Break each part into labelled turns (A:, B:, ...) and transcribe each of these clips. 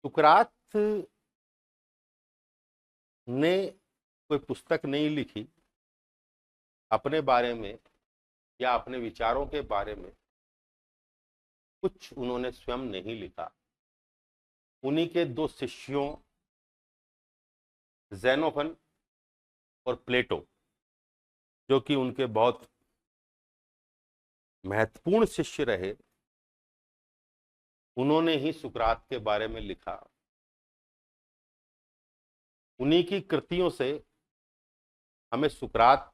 A: सुकरात ने कोई पुस्तक नहीं लिखी अपने बारे में या अपने विचारों के बारे में। कुछ उन्होंने स्वयं नहीं लिखा। उन्हीं के दो शिष्यों ज़ेनोफन और प्लेटो, जो कि उनके बहुत महत्वपूर्ण शिष्य रहे, उन्होंने ही सुकरात के बारे में लिखा। उन्हीं की कृतियों से हमें सुकरात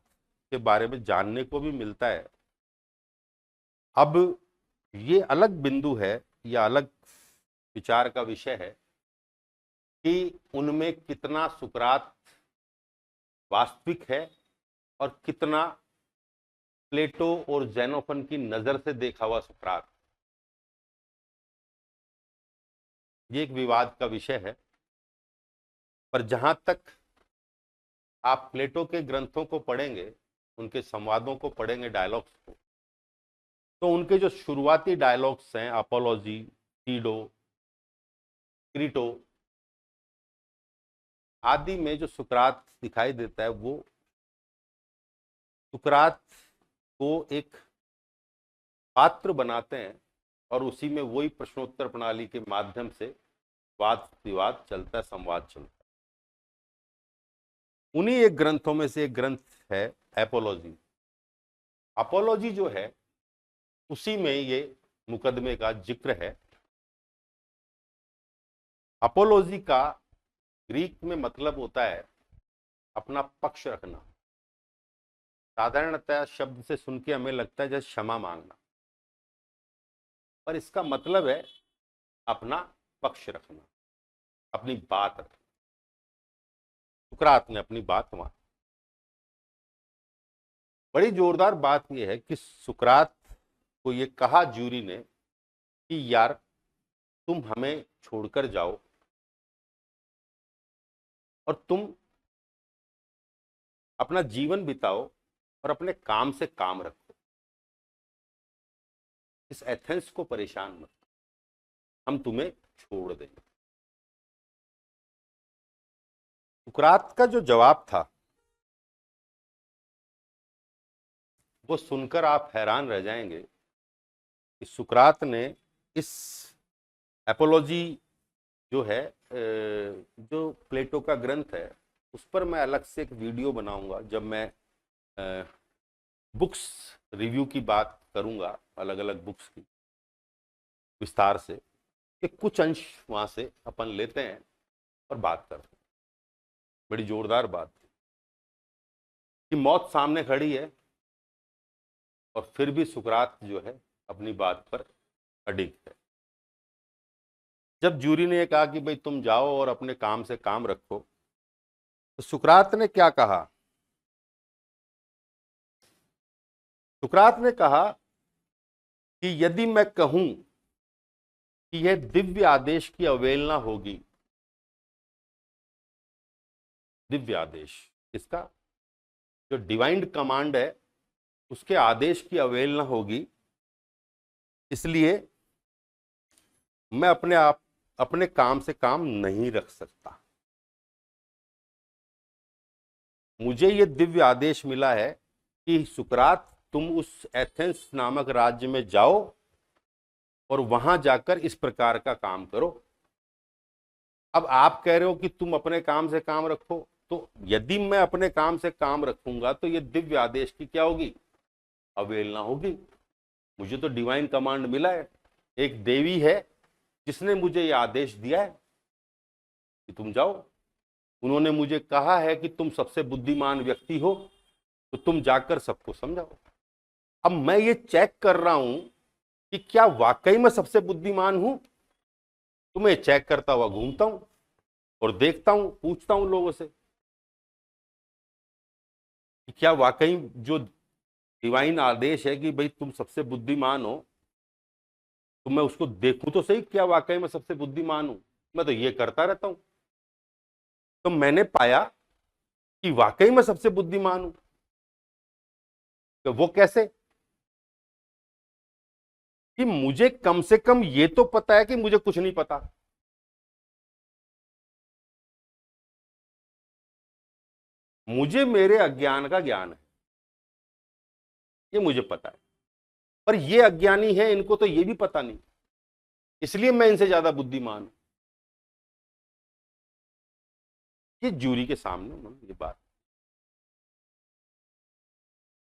A: के बारे में जानने को भी मिलता है। अब ये अलग बिंदु है या अलग विचार का विषय है कि उनमें कितना सुकरात वास्तविक है और कितना प्लेटो और ज़ेनोफन की नजर से देखा हुआ सुकरात। ये एक विवाद का विषय है। पर जहां तक आप प्लेटो के ग्रंथों को पढ़ेंगे, उनके संवादों को पढ़ेंगे, डायलॉग्स को, तो उनके जो शुरुआती डायलॉग्स हैं, अपोलॉजी, टीडो, क्रीटो आदि में जो सुकरात दिखाई देता है, वो सुकरात को एक पात्र बनाते हैं और उसी में वही प्रश्नोत्तर प्रणाली के माध्यम से वाद विवाद चलता है, संवाद चलता है। उन्हीं एक ग्रंथों में से एक ग्रंथ है एपोलॉजी। अपोलॉजी जो है, उसी में ये मुकदमे का जिक्र है। अपोलॉजी का ग्रीक में मतलब होता है अपना पक्ष रखना। साधारणतः शब्द से सुन के हमें लगता है जैसे क्षमा मांगना, पर इसका मतलब है अपना पक्ष रखना, अपनी बात रखना। सुकरात ने अपनी बात मानी। बड़ी जोरदार बात यह है कि सुकरात को ये कहा जूरी ने कि यार तुम हमें छोड़कर जाओ और तुम अपना जीवन बिताओ और अपने काम से काम रखो, इस एथेंस को परेशान मत, हम तुम्हें छोड़ देंगे। सुकरात का जो जवाब था वो सुनकर आप हैरान रह जाएंगे कि सुकरात ने इस एपोलॉजी जो है, जो प्लेटो का ग्रंथ है, उस पर मैं अलग से एक वीडियो बनाऊंगा जब मैं बुक्स रिव्यू की बात करूंगा, अलग अलग बुक्स की विस्तार से, कि कुछ अंश वहां से अपन लेते हैं और बात करते हैं। बड़ी जोरदार बात थी कि मौत सामने खड़ी है और फिर भी सुकरात जो है अपनी बात पर अडिग है। जब जूरी ने कहा कि भाई तुम जाओ और अपने काम से काम रखो, तो सुकरात ने क्या कहा? सुकरात ने कहा कि यदि मैं कहूं कि यह दिव्य आदेश की अवहेलना होगी, दिव्य आदेश इसका जो डिवाइन कमांड है उसके आदेश की अवहेलना होगी, इसलिए मैं अपने काम से काम नहीं रख सकता। मुझे यह दिव्य आदेश मिला है कि सुकरात तुम उस एथेंस नामक राज्य में जाओ और वहां जाकर इस प्रकार का काम करो। अब आप कह रहे हो कि तुम अपने काम से काम रखो, तो यदि मैं अपने काम से काम रखूंगा तो ये दिव्य आदेश की क्या होगी? अवहेलना होगी। मुझे तो डिवाइन कमांड मिला है, एक देवी है जिसने मुझे यह आदेश दिया है कि तुम जाओ। उन्होंने मुझे कहा है कि तुम सबसे बुद्धिमान व्यक्ति हो, तो तुम जाकर सबको समझाओ। अब मैं ये चेक कर रहा हूं कि क्या वाकई में सबसे बुद्धिमान हूं, तो मैं चेक करता हुआ घूमता हूं और देखता हूं, पूछता हूं लोगों से कि क्या वाकई जो डिवाइन आदेश है कि भाई तुम सबसे बुद्धिमान हो, तो मैं उसको देखूं तो सही, क्या वाकई में सबसे बुद्धिमान हूं। मैं तो ये करता रहता हूं। तो मैंने पाया कि वाकई में सबसे बुद्धिमान हूं। तो वो कैसे? कि मुझे कम से कम ये तो पता है कि मुझे कुछ नहीं पता। मुझे मेरे अज्ञान का ज्ञान है, ये मुझे पता है, पर ये अज्ञानी है, इनको तो ये भी पता नहीं, इसलिए मैं इनसे ज्यादा बुद्धिमान हूं। ये जूरी के सामने उन्होंने ये बात।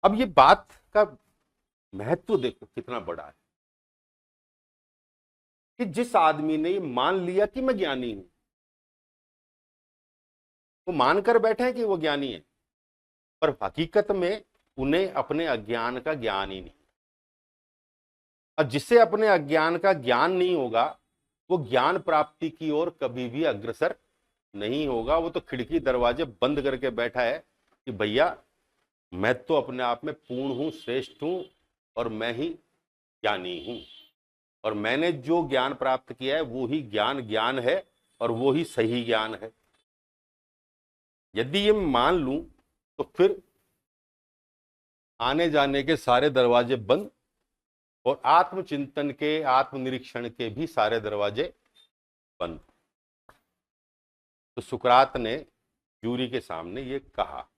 A: अब ये बात का महत्व देखो कितना बड़ा है कि जिस आदमी ने ये मान लिया कि मैं ज्ञानी हूं, वो मानकर बैठे हैं कि वो ज्ञानी है, पर हकीकत में उन्हें अपने अज्ञान का ज्ञान ही नहीं। और जिससे अपने अज्ञान का ज्ञान नहीं होगा, वो ज्ञान प्राप्ति की ओर कभी भी अग्रसर नहीं होगा। वो तो खिड़की दरवाजे बंद करके बैठा है कि भैया मैं तो अपने आप में पूर्ण हूं, श्रेष्ठ हूं, और मैं ही ज्ञानी हूं, और मैंने जो ज्ञान प्राप्त किया है वो ही ज्ञान ज्ञान है, और वो ही सही ज्ञान है। यदि ये मान लूं तो फिर आने जाने के सारे दरवाजे बंद, और आत्मचिंतन के, आत्मनिरीक्षण के भी सारे दरवाजे बंद। तो सुकरात ने जूरी के सामने ये कहा।